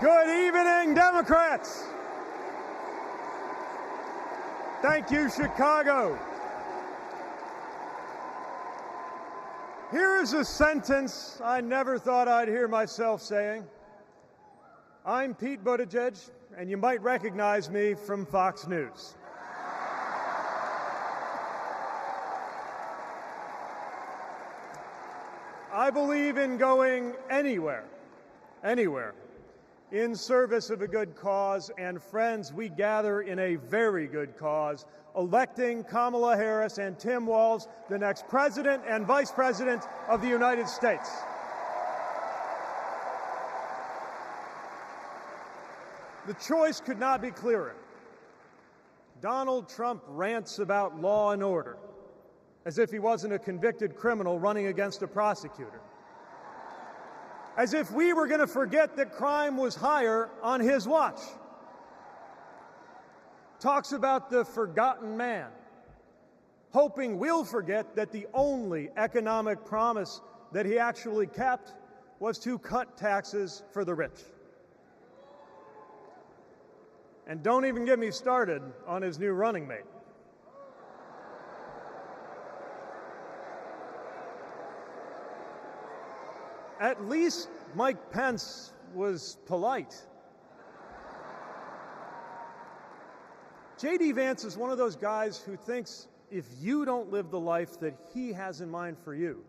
Good evening, Democrats. Thank you, Chicago. Here's a sentence I never thought I'd hear myself saying. I'm Pete Buttigieg, and you might recognize me from Fox News. I believe in going anywhere, in service of a good cause, and friends, we gather in a very good cause, electing Kamala Harris and Tim Walz, the next President and Vice President of the United States. The choice could not be clearer. Donald Trump rants about law and order, as if he wasn't a convicted criminal running against a prosecutor. As if we were going to forget that crime was higher on his watch. Talks about the forgotten man, hoping we'll forget that the only economic promise that he actually kept was to cut taxes for the rich. And don't even get me started on his new running mate. At least Mike Pence was polite. J.D. Vance is one of those guys who thinks if you don't live the life that he has in mind for you,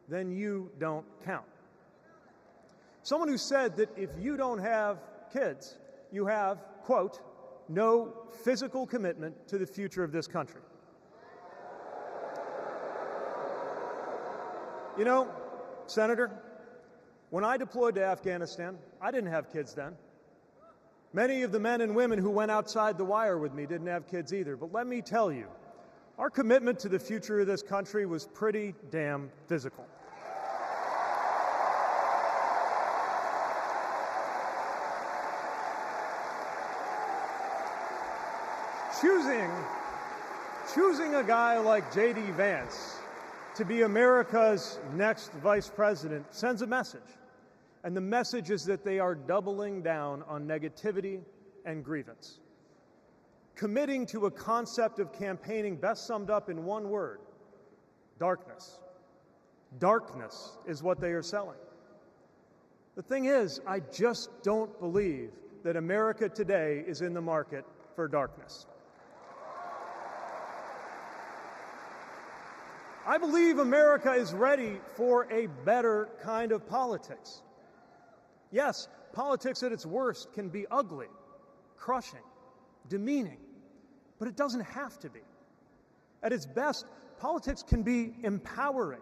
then you don't count. Someone who said that if you don't have kids, you have, quote, no physical commitment to the future of this country. You know, Senator, when I deployed to Afghanistan, I didn't have kids then. Many of the men and women who went outside the wire with me didn't have kids either. But let me tell you, our commitment to the future of this country was pretty damn physical. Choosing a guy like J.D. Vance to be America's next vice president sends a message. And the message is that they are doubling down on negativity and grievance. Committing to a concept of campaigning best summed up in one word: darkness. Darkness is what they are selling. The thing is, I just don't believe that America today is in the market for darkness. I believe America is ready for a better kind of politics. Yes, politics at its worst can be ugly, crushing, demeaning, but it doesn't have to be. At its best, politics can be empowering,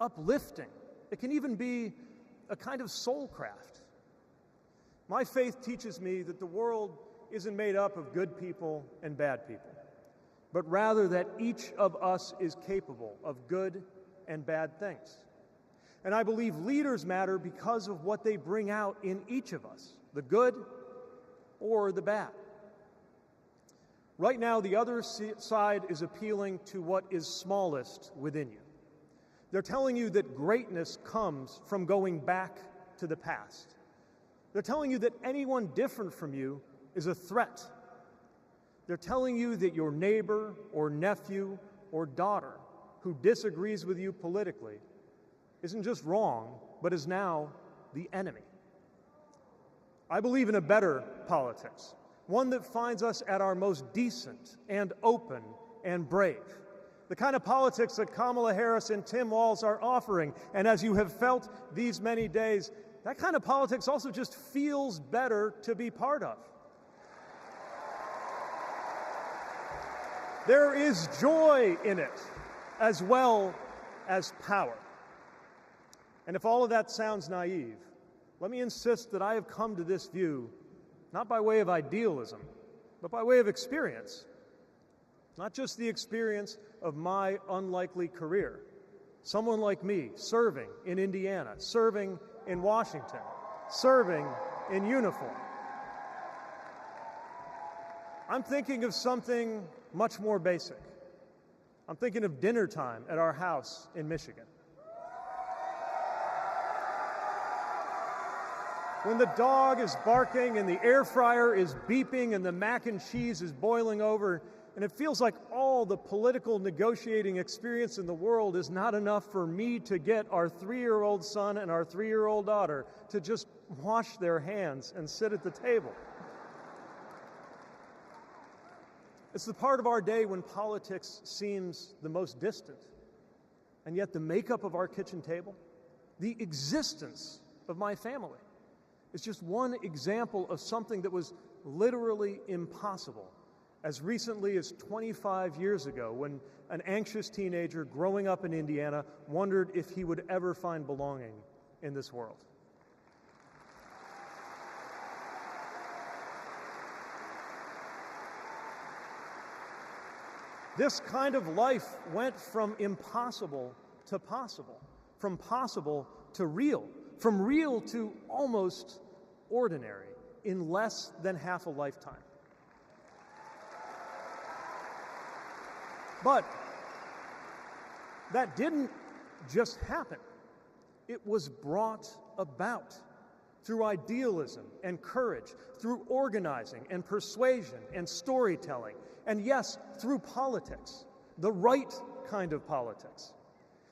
uplifting. It can even be a kind of soul craft. My faith teaches me that the world isn't made up of good people and bad people, but rather that each of us is capable of good and bad things. And I believe leaders matter because of what they bring out in each of us, the good or the bad. Right now, the other side is appealing to what is smallest within you. They're telling you that greatness comes from going back to the past. They're telling you that anyone different from you is a threat. They're telling you that your neighbor or nephew or daughter who disagrees with you politically isn't just wrong, but is now the enemy. I believe in a better politics, one that finds us at our most decent and open and brave, the kind of politics that Kamala Harris and Tim Walz are offering. And as you have felt these many days, that kind of politics also just feels better to be part of. There is joy in it, as well as power. And if all of that sounds naive, let me insist that I have come to this view not by way of idealism, but by way of experience. Not just the experience of my unlikely career. Someone like me serving in Indiana, serving in Washington, serving in uniform. I'm thinking of something much more basic. I'm thinking of dinner time at our house in Michigan. when the dog is barking and the air fryer is beeping and the mac and cheese is boiling over, and it feels like all the political negotiating experience in the world is not enough for me to get our 3-year-old son and our 3-year-old daughter to just wash their hands and sit at the table. It's the part of our day when politics seems the most distant, and yet the makeup of our kitchen table, the existence of my family, is just one example of something that was literally impossible as recently as 25 years ago, when an anxious teenager growing up in Indiana wondered if he would ever find belonging in this world. This kind of life went from impossible to possible, from possible to real, from real to almost ordinary in less than half a lifetime. But that didn't just happen. It was brought about through idealism and courage, through organizing and persuasion and storytelling, and yes, through politics, the right kind of politics,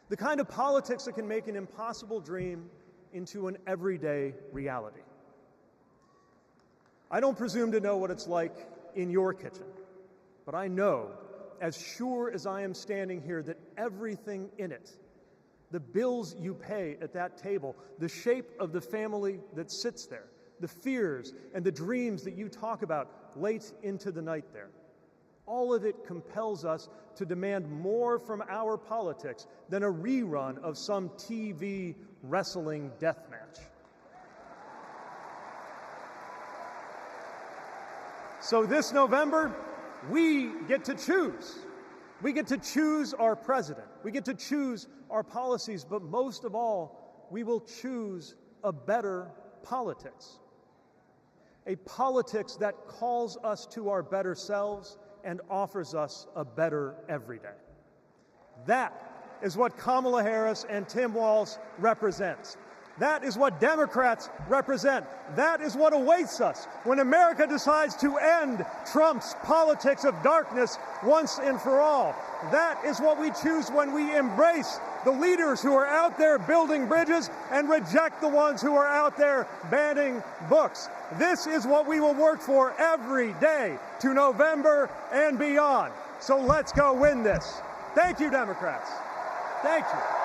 the kind of politics that can make an impossible dream into an everyday reality. I don't presume to know what it's like in your kitchen, but I know, as sure as I am standing here, that everything in it, the bills you pay at that table, the shape of the family that sits there, the fears and the dreams that you talk about late into the night there, all of it compels us to demand more from our politics than a rerun of some TV wrestling death match. So this November, we get to choose. We get to choose our president. We get to choose our policies, but most of all, we will choose a better politics. A politics that calls us to our better selves and offers us a better everyday. That is what Kamala Harris and Tim Walz represents. That is what Democrats represent. That is what awaits us when America decides to end Trump's politics of darkness once and for all. That is what we choose when we embrace the leaders who are out there building bridges and reject the ones who are out there banning books. This is what we will work for every day to November and beyond. So let's go win this. Thank you, Democrats. Thank you.